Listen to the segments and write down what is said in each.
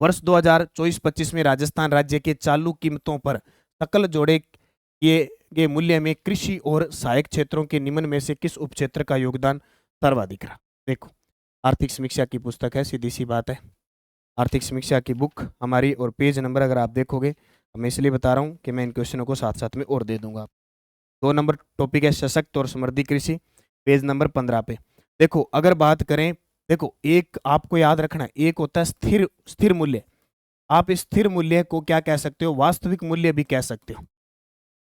वर्ष 2024-25 में राजस्थान राज्य के चालू कीमतों पर सकल जोड़े किए गए मूल्य में कृषि और सहायक क्षेत्रों के निम्न में से किस उपक्षेत्र का योगदान सर्वाधिक रहा? देखो, आर्थिक समीक्षा की पुस्तक है, सीधी सी बात है। आर्थिक समीक्षा की बुक हमारी, और पेज नंबर अगर आप देखोगे, मैं इसलिए बता रहा हूँ कि मैं इन क्वेश्चनों को साथ साथ में और दे दूंगा। 2 नंबर टॉपिक है सशक्त और समृद्धि कृषि, पेज नंबर 15 पे। देखो, अगर बात करें, देखो एक आपको याद रखना है, एक होता है स्थिर स्थिर मूल्य। आप इस स्थिर मूल्य को क्या कह सकते हो? वास्तविक मूल्य भी कह सकते हो।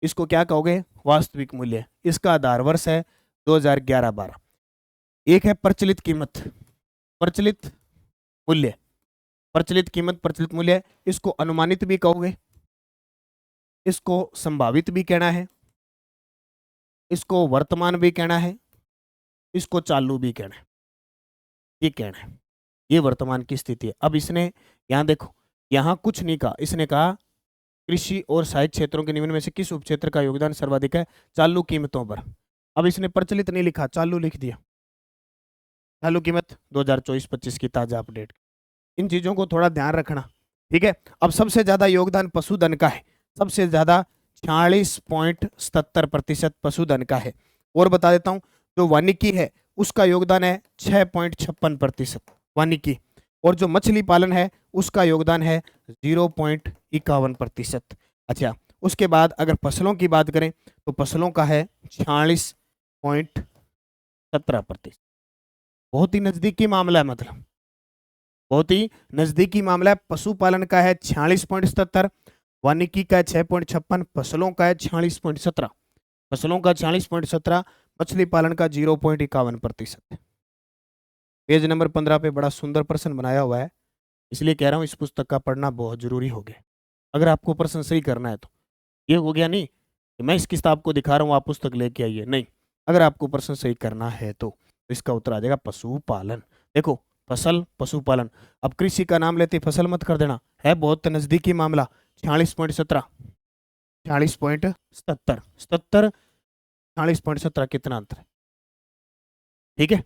इसको क्या कहोगे? वास्तविक मूल्य। इसका आधार वर्ष है 2011-12। एक है प्रचलित कीमत, प्रचलित मूल्य, प्रचलित कीमत, प्रचलित मूल्य। इसको अनुमानित भी कहोगे, इसको संभावित भी कहना है, इसको वर्तमान भी कहना है, इसको चालू भी कहना है। ये कहना है, ये वर्तमान की स्थिति है। अब इसने यहां देखो, यहां कुछ नहीं कहा, इसने कहा कृषि और सहायक क्षेत्रों के निम्न में से किस उपक्षेत्र का योगदान सर्वाधिक है चालू कीमतों पर। अब इसने प्रचलित नहीं लिखा, चालू लिख दिया। चालू कीमत 2024-25 की ताजा अपडेट। इन चीजों को थोड़ा ध्यान रखना, ठीक है। अब सबसे ज्यादा योगदान पशुधन का है, सबसे ज्यादा 46.77% पशुधन का है। और बता देता हूं, जो वानिकी है उसका योगदान है 6.56% वानिकी, और जो मछली पालन है उसका योगदान है 0.51%। अच्छा, उसके बाद अगर फसलों की बात करें तो फसलों का है 46.17%। बहुत ही नजदीकी मामला है, मतलब बहुत ही नजदीकी मामला है। पशुपालन का है 46.77, वानिकी का है 6.56, फसलों का है 46.17, फसलों का 46.17, मछली पालन का 0.51%। पेज नंबर 15 पे बड़ा सुंदर प्रश्न बनाया हुआ है, इसलिए कह रहा हूं इस पुस्तक का पढ़ना बहुत जरूरी हो गया। अगर आपको प्रश्न सही करना है तो ये हो गया नहीं कि मैं इस किताब को दिखा रहा हूं आप पुस्तक लेके आइए, नहीं। अगर आपको प्रश्न सही करना है तो इसका उत्तर आ जाएगा पशुपालन। देखो, फसल पशुपालन। अब कृषि का नाम लेते फसल मत कर देना, है बहुत नजदीकी मामला। 46.17, 46.77, 77, 46.17, कितना अंतर है? ठीक है।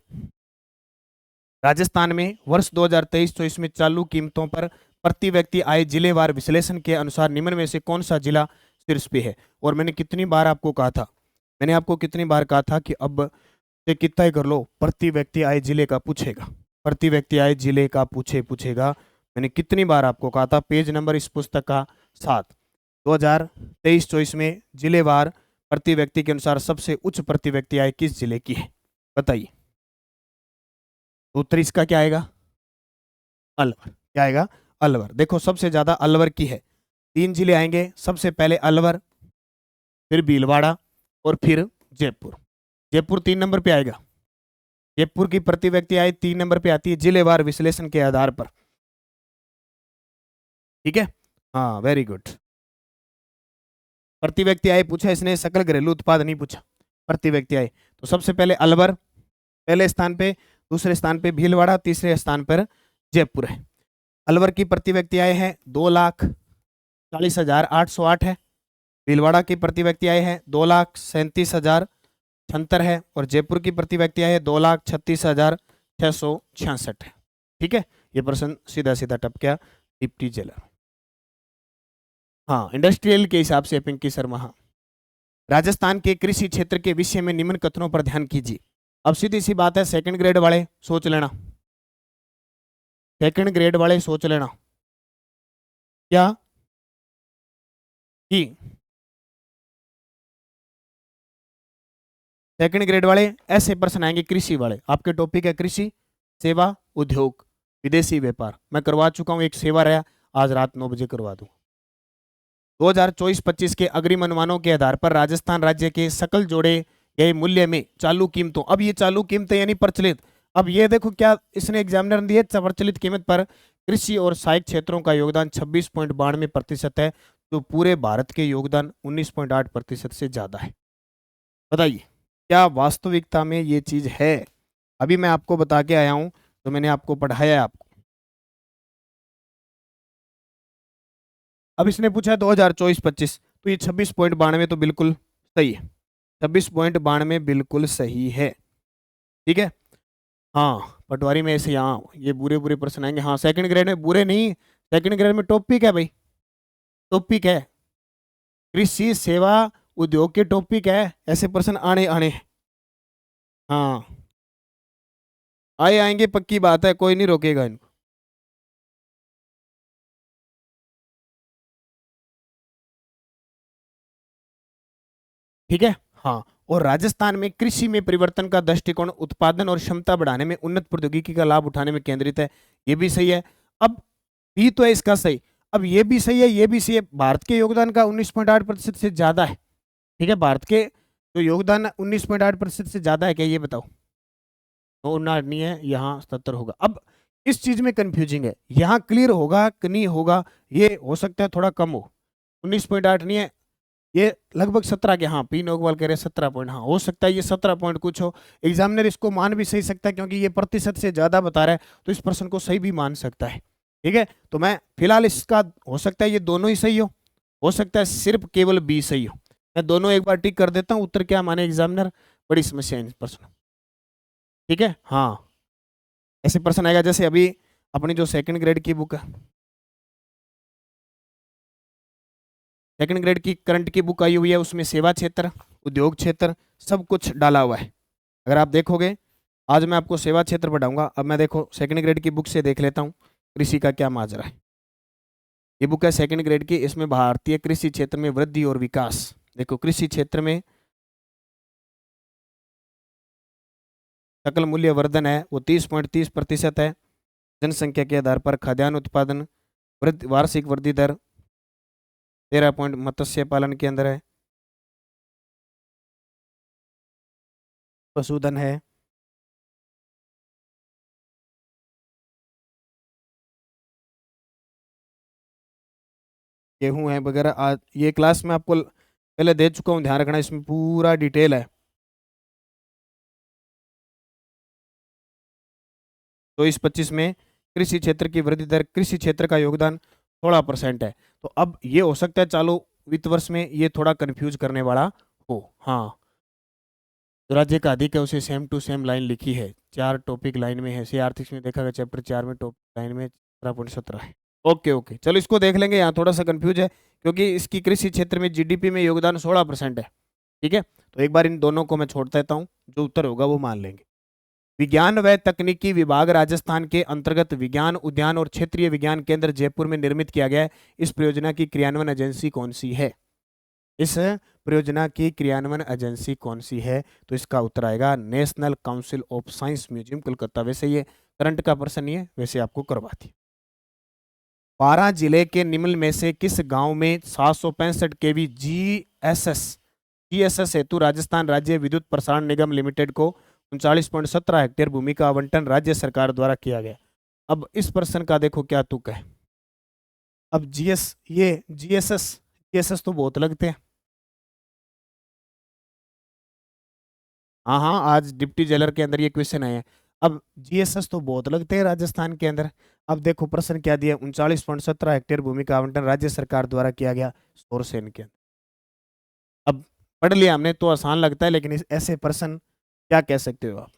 राजस्थान में वर्ष 2023-24 में चालू कीमतों पर प्रति व्यक्ति आय जिलेवार विश्लेषण के अनुसार निम्न में से कौन सा जिला शीर्ष पे है? और मैंने कितनी बार आपको कहा था, मैंने आपको कितनी बार कहा था कि अब से कितना ही कर लो, प्रति व्यक्ति आय जिले का पूछेगा, प्रति व्यक्ति आय जिले का पूछेगा। मैंने कितनी बार आपको कहा था। पेज नंबर इस पुस्तक का 7, 2023-24 में जिलेवार प्रति व्यक्ति के अनुसार सबसे उच्च प्रति व्यक्ति आय किस जिले की है? बताइए। उत्तर इसका क्या आएगा? अलवर। क्या आएगा? अलवर। देखो, सबसे ज्यादा अलवर की है। 3 जिले आएंगे, सबसे पहले अलवर, फिर भीलवाड़ा, और फिर जयपुर। जयपुर 3 नंबर पे आएगा। जयपुर की प्रति व्यक्ति आय 3 नंबर पे आती है जिलेवार विश्लेषण के आधार पर। ठीक है, हाँ, वेरी गुड। प्रति व्यक्ति आय पूछा इसने, सकल घरेलू उत्पाद नहीं पूछा, प्रति व्यक्ति आय। तो सबसे पहले अलवर पहले स्थान पे, दूसरे स्थान पे भीलवाड़ा, तीसरे स्थान पर जयपुर है। अलवर की प्रति व्यक्ति आय है 2,40,808 है। भीलवाड़ा की प्रति व्यक्ति आय है 2,37,076 है, और जयपुर की प्रति व्यक्ति आय है 2,36,666 है। ठीक है, ये प्रश्न सीधा सीधा टप गया डिप्टी जेलर। हाँ, इंडस्ट्रियल के हिसाब से पिंकी शर्मा। हाँ, राजस्थान के कृषि क्षेत्र के विषय में निम्न कथनों पर ध्यान कीजिए। अब सीधी सी बात है, सेकंड ग्रेड वाले सोच लेना, सेकंड ग्रेड वाले सोच लेना क्या कि सेकंड ग्रेड वाले ऐसे प्रश्न आएंगे, कृषि वाले। आपके टॉपिक है कृषि, सेवा, उद्योग, विदेशी व्यापार। मैं करवा चुका हूं, एक सेवा रहा, आज रात 9 बजे करवा दूं। 2024-25 के अग्रिम अनुमानों के आधार पर राजस्थान राज्य के सकल जोड़े गए मूल्य में चालू कीमतों, अब ये चालू कीमतें यानी प्रचलित। अब ये देखो क्या इसने एग्जामिनर दिए, प्रचलित कीमत पर कृषि और सहायक क्षेत्रों का योगदान 26.92% है, जो पूरे भारत के योगदान 19.8% से ज्यादा है। बताइए, क्या वास्तविकता में ये चीज है? अभी मैं आपको बता के आया हूं, तो मैंने आपको पढ़ाया है आपको। अब इसने पूछा 2024-25, तो ये 26.92 तो बिल्कुल सही है, 26.92 बिल्कुल सही है। ठीक है, हाँ, पटवारी में ऐसे यहाँ ये बुरे बुरे प्रश्न आएंगे। हाँ, सेकंड ग्रेड में बुरे नहीं, सेकंड ग्रेड में टॉपिक है भाई, टॉपिक है कृषि सेवा उद्योग के टॉपिक है, ऐसे प्रश्न आने आने हैं। हाँ आए आएंगे, पक्की बात है, कोई नहीं रोकेगा इनको। ठीक है। हाँ, और राजस्थान में कृषि में परिवर्तन का दृष्टिकोण उत्पादन और क्षमता बढ़ाने में उन्नत प्रौद्योगिकी का लाभ उठाने में केंद्रित है, ये भी सही है। अब भी तो है इसका सही, अब ये भी सही है, ये भी सही है। भारत के योगदान का 19.8% से ज्यादा है। ठीक है, भारत के जो योगदान 19.8% से ज्यादा है क्या, ये बताओ। तो उन्नाट नहीं है, यहाँ 77 होगा। अब इस चीज में कंफ्यूजिंग है, यहाँ क्लियर होगा कि नहीं होगा, ये हो सकता है थोड़ा कम हो। 19.8 नहीं है, ये लगभग 17 के, हाँ पी नोगवाल कह रहे हैं 17 पॉइंट, हाँ हो सकता है ये 17 पॉइंट कुछ हो। एग्जामिनर इसको मान भी सही सकता है क्योंकि ये प्रतिशत से ज्यादा बता रहा है, तो इस प्रश्न को सही भी मान सकता है। ठीक है, तो मैं फिलहाल इसका हो सकता है ये दोनों ही सही हो सकता है सिर्फ केवल बी सही हो। मैं दोनों एक बार टिक कर देता हूँ, उत्तर क्या माने एग्जामिनर, बड़ी समस्या है इस प्रश्न। ठीक है, हाँ ऐसे प्रश्न आएगा जैसे अभी अपनी जो सेकंड ग्रेड की बुक है, सेकंड ग्रेड की करंट की बुक आई हुई है, उसमें सेवा क्षेत्र उद्योग क्षेत्र सब कुछ डाला हुआ है। अगर आप देखोगे, आज मैं आपको सेवा क्षेत्र पढ़ाऊंगा। अब मैं देखो सेकंड ग्रेड की बुक से देख लेता हूँ कृषि का क्या माजरा है। ये बुक है सेकंड ग्रेड की, इसमें भारतीय कृषि क्षेत्र में वृद्धि और विकास। देखो कृषि क्षेत्र में सकल मूल्य वर्धन है वो 30.30% है। जनसंख्या के आधार पर खाद्यान्न उत्पादन वार्षिक वृद्धि दर 13 पॉइंट मत्स्य पालन के अंदर है। पशुधन है, गेहूं है वगैरह। आज ये क्लास में आपको पहले दे चुका हूँ, ध्यान रखना, इसमें पूरा डिटेल है। तो इस 25 में कृषि क्षेत्र की वृद्धि दर, कृषि क्षेत्र का योगदान 16% है। तो अब ये हो सकता है चालू वित्त वर्ष में ये थोड़ा कंफ्यूज करने वाला हो। हाँ, जो राज्य का अधिक है उसे सेम टू सेम लाइन लिखी है, 4 टॉपिक लाइन में है। सी आर्थिक में देखा गया चैप्टर 4 में टॉपिक लाइन में 17.17 है। ओके ओके, चलो इसको देख लेंगे, यहाँ थोड़ा सा कंफ्यूज है क्योंकि इसकी कृषि क्षेत्र में जीडीपी में योगदान 16% है। ठीक है, तो एक बार इन दोनों को मैं छोड़ देता हूँ, जो उत्तर होगा वो मान लेंगे। विज्ञान व तकनीकी विभाग राजस्थान के अंतर्गत विज्ञान उद्यान और क्षेत्रीय विज्ञान केंद्र जयपुर में निर्मित किया गया है। इस परियोजना की क्रियान्वयन एजेंसी कौन सी है? इस परियोजना की क्रियान्वयन एजेंसी कौन सी है? तो इसका उत्तर आएगा national council of science museum Kolkata. वैसे ये करंट का प्रश्न नहीं है, वैसे आपको करवाती। 12 जिले के निम्न में से किस गांव में 765 केवी जीएसएस हेतु राजस्थान राज्य विद्युत प्रसारण निगम लिमिटेड को 39.17 हेक्टेयर भूमि का आवंटन राज्य सरकार द्वारा किया गया? अब इस प्रश्न का देखो क्या तुक है। अब जीएसएस तो बहुत लगते हैं। हाँ हाँ, आज डिप्टी जेलर के अंदर ये क्वेश्चन आए हैं। अब जीएसएस तो बहुत लगते हैं राजस्थान के अंदर। अब देखो प्रश्न क्या दिया, 39.17 हेक्टेयर भूमि का आवंटन राज्य सरकार द्वारा किया गया सोरसेन के अंदर। अब पढ़ लिया हमने तो आसान लगता है, लेकिन ऐसे प्रश्न क्या कह सकते हो आप?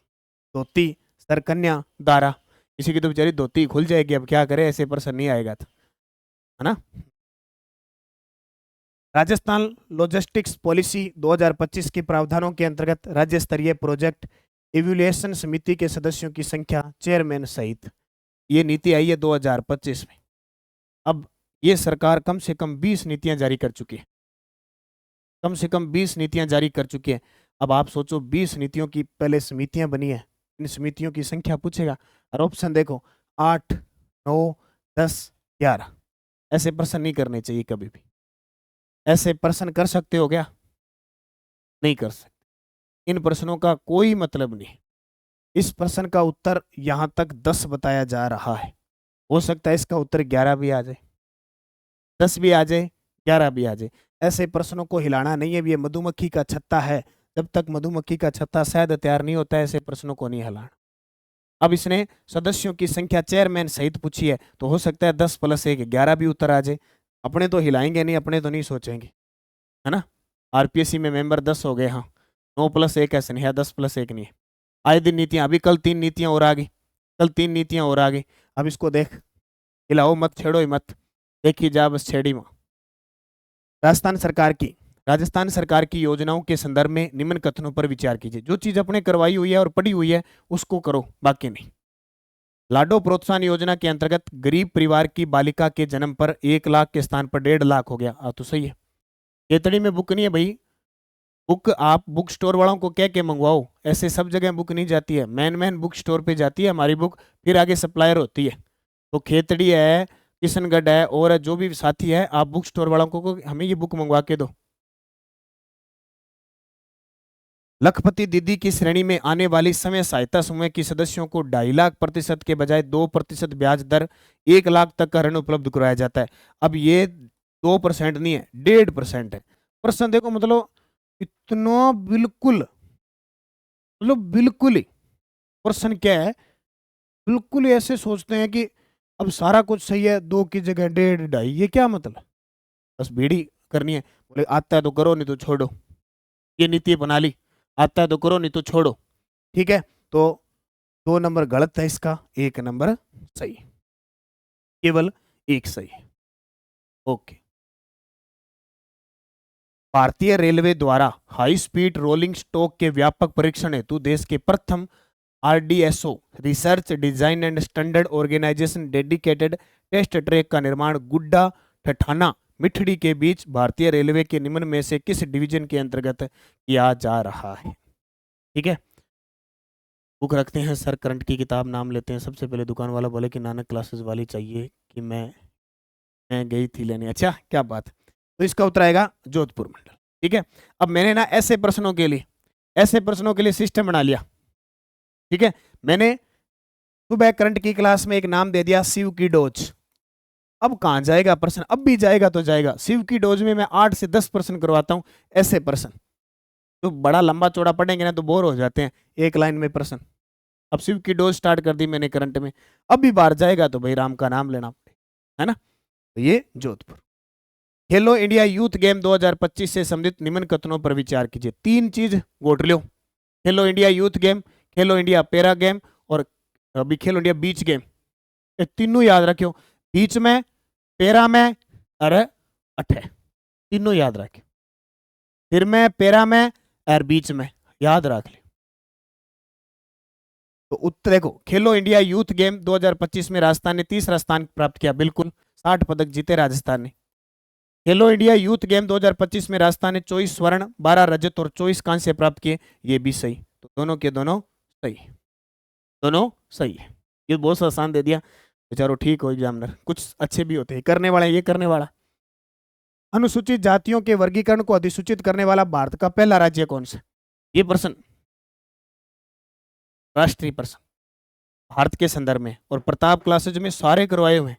धोती, सरकन्या, दारा, किसी की तो बेचारी धोती खुल जाएगी, अब क्या करे, ऐसे प्रश्न नहीं आएगा तो, है ना। राजस्थान लॉजिस्टिक्स पॉलिसी 2025 के प्रावधानों के अंतर्गत राज्य स्तरीय प्रोजेक्ट इवैल्यूएशन समिति के सदस्यों की संख्या चेयरमैन सहित, ये नीति आई है 2025 में। अब ये सरकार कम से कम 20 नीतियां जारी कर चुकी है, कम से कम 20 नीतियां जारी कर चुकी है। अब आप सोचो 20 नीतियों की पहले समितियां बनी है, इन समितियों की संख्या पूछेगा। और ऑप्शन देखो 8, 9, 10, 11। ऐसे प्रश्न नहीं करने चाहिए कभी भी। ऐसे प्रश्न कर सकते हो क्या? नहीं कर सकते। इन प्रश्नों का कोई मतलब नहीं। इस प्रश्न का उत्तर यहां तक 10 बताया जा रहा है, हो सकता है इसका उत्तर 11 भी आ जाए, 10 भी आ जाए, 11 भी आ जाए। ऐसे प्रश्नों को हिलाना नहीं है, ये मधुमक्खी का छत्ता है। जब तक मधुमक्खी का छत्ता शायद तैयार नहीं होता है, ऐसे प्रश्नों को नहीं हिलाना। अब इसने सदस्यों की संख्या चेयरमैन सहित पूछी है, तो हो सकता है 10 + 1 11 भी उत्तर आ जाए। अपने तो हिलाएंगे नहीं, अपने तो नहीं सोचेंगे, है ना। आरपीएससी में मेंबर 10 हो गए, हाँ 9 + 1 ऐसे नहीं है, 10 + 1 नहीं है। आए दिन नीतियां, अभी कल 3 नीतियां और आ गई, कल 3 नीतियां और आ गई। अब इसको देख, हिलाओ मत, छेड़ो ही मत, देखी जा बस छेड़ी में। राजस्थान सरकार की योजनाओं के संदर्भ में निम्न कथनों पर विचार कीजिए। जो चीज अपने करवाई हुई है और पड़ी हुई है उसको करो, बाकी नहीं। लाडो प्रोत्साहन योजना के अंतर्गत गरीब परिवार की बालिका के जन्म पर 1 लाख के स्थान पर 1.5 लाख हो गया। तो सही है। केतड़ी में बुक नहीं है भाई, बुक आप बुक स्टोर वालों को कह के मंगवाओ, ऐसे सब जगह बुक नहीं जाती है, मैन बुक स्टोर पे जाती है हमारी बुक, फिर आगे सप्लायर होती है। तो खेतड़ी है, किशनगढ़ है, और जो भी साथी है, आप बुक स्टोर वालों को हमें ये बुक मंगवा के दो। लखपति दीदी की श्रेणी में आने वाली समय सहायता समूह की सदस्यों को 2.5 लाख% के बजाय 2% ब्याज दर 1 लाख तक का ऋण उपलब्ध कराया जाता है। अब ये 2% नहीं है, 1.5% है। प्रश्न देखो, मतलब इतना बिल्कुल, मतलब बिल्कुल ही प्रश्न क्या है, बिल्कुल ऐसे सोचते हैं कि अब सारा कुछ सही है, 2 की जगह 1.5 2.5, ये क्या मतलब। बस बीड़ी करनी है, बोले आता है तो करो नहीं तो छोड़ो, ये नीति बना ली, आता है तो करो नहीं तो छोड़ो। ठीक है, तो 2 नंबर गलत है इसका, 1 नंबर सही, केवल 1 सही। ओके। भारतीय रेलवे द्वारा हाई स्पीड रोलिंग स्टॉक के व्यापक परीक्षण हेतु देश के प्रथम RDSO research design and standard organisation dedicated test track का निर्माण गुड्डा ठठाना मिठड़ी के बीच भारतीय रेलवे के निम्न में से किस डिवीजन के अंतर्गत किया जा रहा है। ठीक है, बुक रखते हैं सर, करंट की किताब नाम लेते हैं। सबसे पहले दुकान वाला बोले कि नानक क्लासेस वाली चाहिए, कि मैं गई थी लेने। अच्छा, क्या बात। तो इसका उत्तर आएगा जोधपुर मंडल। ठीक है, अब मैंने ना ऐसे प्रश्नों के लिए सिस्टम बना लिया। ठीक है, मैंने सुबह करंट की क्लास में एक नाम दे दिया, शिव की डोज। अब कहां जाएगा प्रश्न, अब भी जाएगा तो जाएगा। शिव की डोज में मैं 8 से 10 प्रश्न करवाता हूं, ऐसे प्रश्न तो बड़ा लंबा चौड़ा पढ़ेंगे ना तो बोर हो जाते हैं, एक लाइन में प्रश्न। अब शिव की डोज स्टार्ट कर दी मैंने करंट में, अब भी बाहर जाएगा तो भाई राम का नाम लेना है ना। तो ये जोधपुर। खेलो इंडिया यूथ गेम 2025 से संबंधित निम्न कथनों पर विचार कीजिए। 3 चीज गोट लो, खेलो इंडिया यूथ गेम, खेलो इंडिया पैरा गेम, और अभी खेलो इंडिया बीच गेम। ये तीनों याद रखियो, बीच में, पैरा में, और अठे, तीनों याद रखियो। फिर में, पैरा में और बीच में, याद रख ले। तो उत्तर देखो, खेलो इंडिया यूथ गेम 2025 में राजस्थान ने तीसरा स्थान प्राप्त किया, बिल्कुल 60 पदक जीते राजस्थान ने। खेलो इंडिया यूथ गेम 2025 में राजस्थान ने 24 स्वर्ण, 12 रजत और 24 कांस्य प्राप्त किए, ये भी सही। तो दोनों के दोनों सही, दोनों सही है। ये बहुत आसान दे दिया, बेचारो ठीक हो एग्जामिनर, कुछ अच्छे भी होते हैं करने वाले, ये करने वाला। अनुसूचित जातियों के वर्गीकरण को अधिसूचित करने वाला भारत का पहला राज्य कौन सा। ये प्रश्न राष्ट्रीय प्रश्न भारत के संदर्भ में, और प्रताप क्लासेज में सारे करवाए हुए हैं।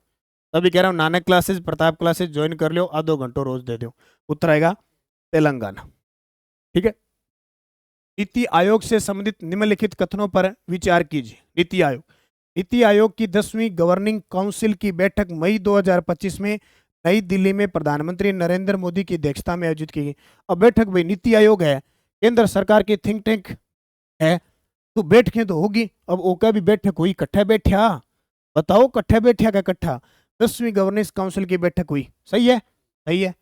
तभी कह रहा हूं Nanak classes, Pratap classes join कर लो, आधो घंटों रोज दे दो। उत्तर आएगा तेलंगाना। ठीक है, नीति आयोग से संबंधित निम्नलिखित कथनों पर विचार कीजिए। नीति आयोग की 10वीं गवर्निंग काउंसिल की बैठक मई 2025 में नई दिल्ली में प्रधानमंत्री नरेंद्र मोदी की अध्यक्षता में आयोजित की गई। अब बैठक भाई नीति आयोग है, केंद्र सरकार की थिंक टैंक है, तो बैठकें तो होगी। अब ओका भी बैठक हुई, इकट्ठा बैठा, बताओ कट्ठा बैठा का कट्ठा। 10वीं गवर्नेंस काउंसिल की बैठक हुई, सही है, सही है।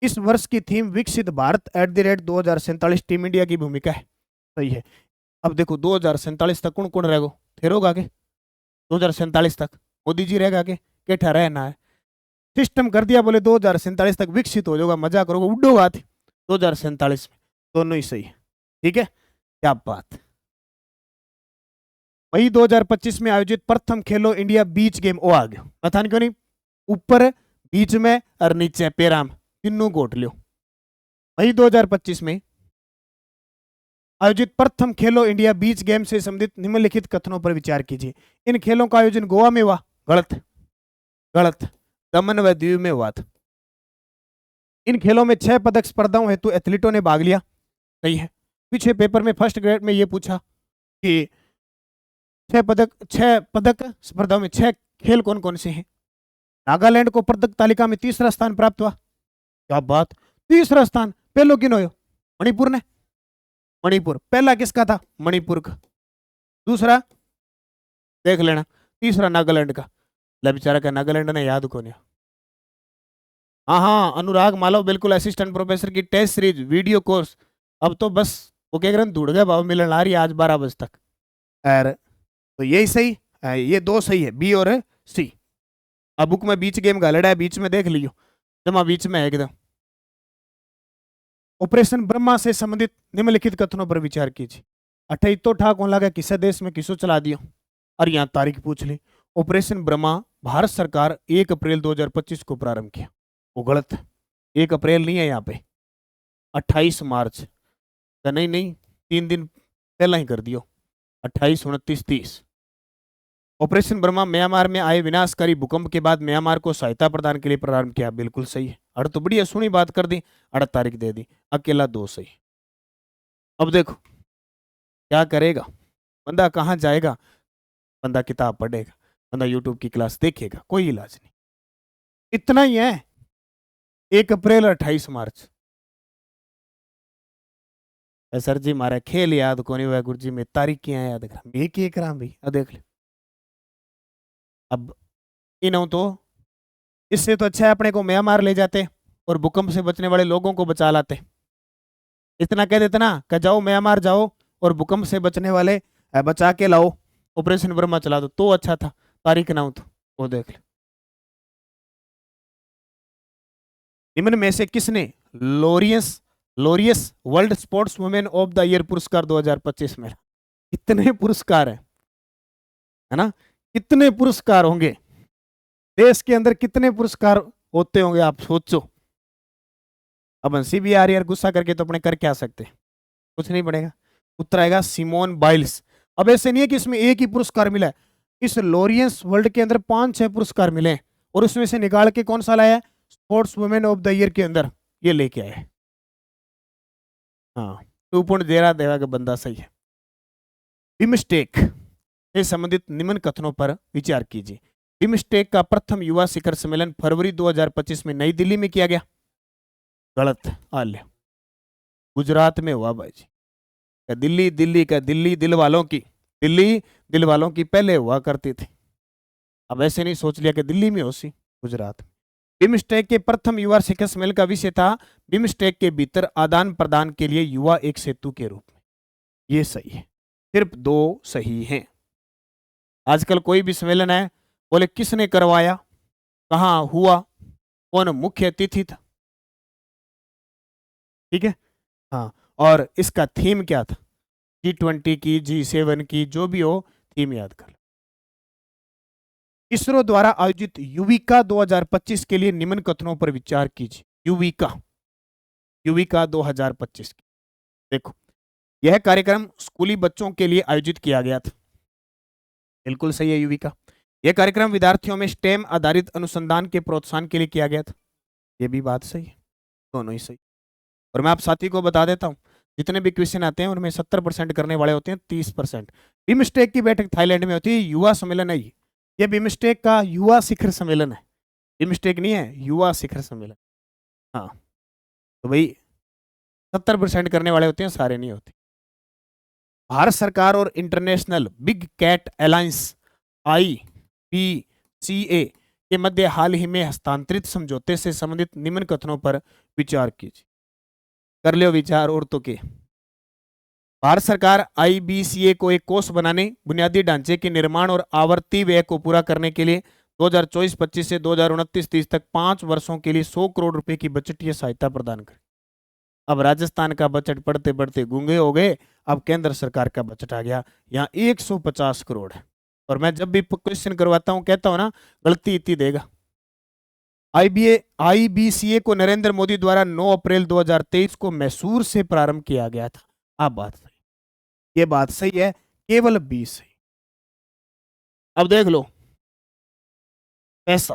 इस वर्ष की थीम विकसित भारत @2047 टीम इंडिया की भूमिका है, सही है। अब देखो 2047 तक कौन कौन रहेगा, फिर होगा आगे 2047 तक मोदी जी रहेगा आगे, कैठा रहना है। सिस्टम कर दिया, बोले 2047 तक विकसित हो जाएगा, मजा करोगे, उड्डोगा हाथ 2047 में, दोनों ही सही है। ठीक है, क्या बात। मई 2025 में आयोजित प्रथम खेलो इंडिया बीच गेम, ओ आ गया, पता नहीं क्यों नहीं, ऊपर बीच में और नीचे पैराम, तीनों गोट लो। मई 2025 में आयोजित प्रथम खेलो इंडिया बीच गेम से संबंधित निम्नलिखित कथनों पर विचार कीजिए। इन खेलों का आयोजन गोवा में हुआ, गलत, गलत, दमन व दीव में हुआ था। इन खेलों में 6 पदक स्पर्धाओं हेतु एथलीटों ने भाग लिया, सही है। पीछे पेपर में फर्स्ट ग्रेड में ये पूछा कि 6 पदक स्पर्धाओं में 6 खेल कौन कौन से हैं। नागालैंड को पदक तालिका में तीसरा स्थान प्राप्त हुआ, क्या बात, तीसरा स्थान। पहलो किन हो, मणिपुर ने, मणिपुर पहला किसका था, मणिपुर का। दूसरा देख लेना, तीसरा नागालैंड का। ले बेचारा का नागालैंड ने याद को नहीं। हाँ हाँ, अनुराग मालव बिल्कुल, असिस्टेंट प्रोफेसर की टेस्ट सीरीज वीडियो कोर्स। अब तो बस वो क्या करें, ढूंढ गए भाव मिलन आ रही है आज 12 बजे तक। और तो यही सही, ये दो सही है, बी और सी। अब बुक में बीच गेम गालड़ा है, बीच में देख लियो, जमा बीच में है एकदम। ऑपरेशन ब्रह्मा से संबंधित निम्नलिखित कथनों पर विचार कीजिए। 28 तो ठा कौन लगा, किसे देश में किसो चला दियो, और यहाँ तारीख पूछ ली। ऑपरेशन ब्रह्मा भारत सरकार 1 अप्रैल 2025 को प्रारंभ किया, वो गलत है। 1 अप्रैल नहीं है यहाँ पे, 28 मार्च। तो नहीं नहीं, 3 दिन पहला ही कर दियो, 28, 29, 30। ऑपरेशन ब्रह्मा म्यांमार में आए विनाशकारी भूकंप के बाद म्यांमार को सहायता प्रदान के लिए प्रारंभ किया, बिल्कुल सही है। अड़ तो बढ़िया सुनी बात कर दी, अड़ तारीख दे दी, अकेला 2 सही। अब देखो क्या करेगा बंदा, कहाँ जाएगा बंदा, किताब पढ़ेगा बंदा, यूट्यूब की क्लास देखेगा, कोई इलाज नहीं। इतना ही है, 1 अप्रैल 28 मार्च। सर जी मारा खेल याद को नहीं हुआ गुरु जी, मैं तारीख क्या याद करा, मैं की करा भाई, देख ले। अब इन तो इससे तो अच्छा है अपने को म्यांमार ले जाते और भूकंप से बचने वाले लोगों को बचा लाते। इतना कह देते ना कि जाओ म्यांमार जाओ और भूकंप से बचने वाले बचा के लाओ, ऑपरेशन ब्रह्मा चला दो, तो अच्छा था। तारीख ना हो तो वो देख ले। निम्न में से किसने Laureus Laureus world sports women of the year पुरस्कार 2025 में? कितने पुरस्कार है ना, कितने पुरस्कार होंगे देश के अंदर, कितने पुरस्कार होते होंगे आप सोचो। अब हंसी भी आ रही है, गुस्सा करके तो अपने कर क्या सकते, कुछ नहीं पड़ेगा। उत्तर आएगा सिमोन बाइल्स। अब ऐसे नहीं है कि इसमें एक ही पुरस्कार मिला है, इस लोरियंस वर्ल्ड के अंदर 5-6 पुरस्कार मिले और उसमें से निकाल के कौन सा लाया है, sports women of the year के अंदर ये लेके आए। हाँ, 2.0 देगा का बंदा सही है। बिमस्टेक से संबंधित निम्न कथनों पर विचार कीजिए। बिमस्टेक का प्रथम युवा शिखर सम्मेलन फरवरी 2025 में नई दिल्ली में किया गया, गलत। आल्य गुजरात में हुआ भाई जी। दिल्ली दिल्ली का दिल्ली दिल वालों की, दिल्ली दिल वालों की पहले हुआ करती थी, अब ऐसे नहीं सोच लिया कि दिल्ली में हो सी, गुजरात में। बिमस्टेक के प्रथम युवा शिखर सम्मेलन का विषय था बिमस्टेक के भीतर आदान प्रदान के लिए युवा एक सेतु के रूप में, ये सही है। सिर्फ 2 सही हैं। आजकल कोई भी सम्मेलन है, बोले किसने करवाया, कहाँ हुआ, कौन मुख्य अतिथि था, ठीक है। हाँ, और इसका थीम क्या था, G20 की, G7 की, जो भी हो थीम याद कर। इसरो द्वारा आयोजित युविका 2025 के लिए निम्न कथनों पर विचार कीजिए। युविका युविका 2025 देखो, यह कार्यक्रम स्कूली बच्चों के लिए आयोजित किया गया था, बिल्कुल सही है युविका। यह कार्यक्रम विद्यार्थियों में स्टेम आधारित अनुसंधान के प्रोत्साहन के लिए किया गया था, यह भी बात सही है, दोनों ही सही। और मैं आप साथी को बता देता हूं, जितने भी क्वेश्चन आते हैं उनमें 70% करने वाले होते हैं, 30%। बिमस्टेक की बैठक थाईलैंड में होती है, युवा सम्मेलन है ये बिमस्टेक का युवा शिखर सम्मेलन है, बिमस्टेक नहीं है, युवा शिखर सम्मेलन। हाँ, तो भाई 70% करने वाले होते हैं, सारे नहीं होते। भारत सरकार और international big cat alliance IBCA के मध्य हाल ही में हस्तांतरित समझौते से संबंधित निम्न कथनों पर विचार कीजिए। कर लो विचार और तो के। भारत सरकार IBCA को एक कोष बनाने, बुनियादी ढांचे के निर्माण और आवर्ती व्यय को पूरा करने के लिए 2024-25 से 2029-30 तक 5 वर्षों के लिए 100 करोड़ रुपए की बजटीय सहायता प्रदान करे। अब राजस्थान का बजट पढ़ते पढ़ते गूंगे हो गए, अब केंद्र सरकार का बजट आ गया, यहाँ 150 करोड़ है। और मैं जब भी क्वेश्चन करवाता हूँ कहता हूँ ना, गलती इतनी देगा। IBCA को नरेंद्र मोदी द्वारा 9 अप्रैल 2023 को मैसूर से प्रारंभ किया गया था। अब बात सही, ये बात सही है, केवल 20 सही। अब देख लो, पैसा